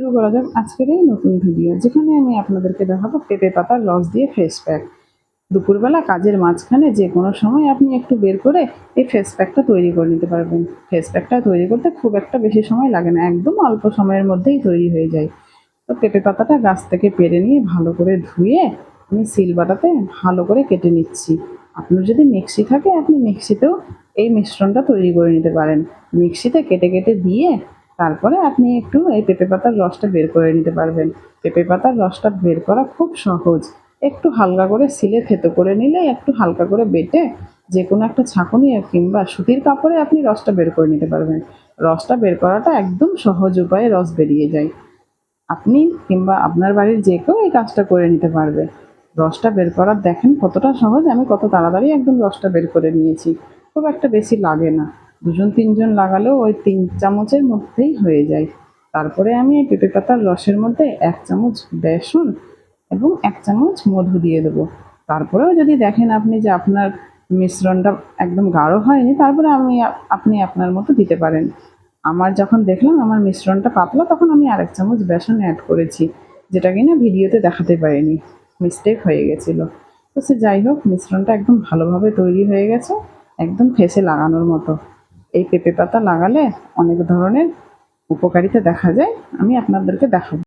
শুরু করা যাক আজকের এই নতুন ভিডিও, যেখানে আমি আপনাদেরকে দেখাবো পেঁপে পাতার রস দিয়ে ফেস প্যাক। দুপুরবেলা কাজের মাঝখানে যে কোনো সময় আপনি একটু বের করে এই ফেস প্যাকটা তৈরি করে নিতে পারবেন। ফেস প্যাকটা তৈরি করতে খুব একটা বেশি সময় লাগে না, একদম অল্প সময়ের মধ্যেই তৈরি হয়ে যায়। তো পেঁপে পাতাটা গাছ থেকে পেড়ে নিয়ে ভালো করে ধুয়ে আমি শিলবাটাতে ভালো করে কেটে নিচ্ছি। আপনার যদি মিক্সি থাকে আপনি মিক্সিতেও এই মিশ্রণটা তৈরি করে নিতে পারেন। মিক্সিতে কেটে কেটে দিয়ে তারপরে আপনি একটু এই পেঁপে পাতার রসটা বের করে নিতে পারবেন। পেঁপে পাতার রসটা বের করা খুব সহজ। একটু হালকা করে শিলে থেতো করে নিলে, একটু হালকা করে বেটে যে কোনো একটা ছাঁকুনি কিংবা সুতির কাপড়ে আপনি রসটা বের করে নিতে পারবেন। রসটা বের করাটা একদম সহজ উপায়ে রস বেরিয়ে যায়। আপনি কিংবা আপনার বাড়ির যে কেউ এই কাজটা করে নিতে পারবে। রসটা বের করার দেখেন কতটা সহজ, আমি কত তাড়াতাড়ি একদম রসটা বের করে নিয়েছি। খুব একটা বেশি লাগে না, 2-3 জন লাগালেও ওই 3 চামচের মধ্যেই হয়ে যায়। তারপরে আমি এই পেঁপে পাতার রসের মধ্যে 1 চামচ বেসন এবং 1 চামচ মধু দিয়ে দেবো। তারপরেও যদি দেখেন আপনি যে আপনার মিশ্রণটা একদম গাঢ় হয়নি, তারপরে আপনি আপনার মতো দিতে পারেন। আমার যখন দেখলাম আমার মিশ্রণটা পাতলা, তখন আমি আরেক চামচ বেসন অ্যাড করেছি, যেটা কিনা ভিডিওতে দেখাতে পারিনি, মিস্টেক হয়ে গেছিলো। তো সে যাই হোক, মিশ্রণটা একদম ভালোভাবে তৈরি হয়ে গেছে, একদম ফেসে লাগানোর মতো। এই পেঁপে পাতা লাগালে অনেক ধরনের উপকারিতা দেখা যায়, আমি আপনাদেরকে দেখাবো।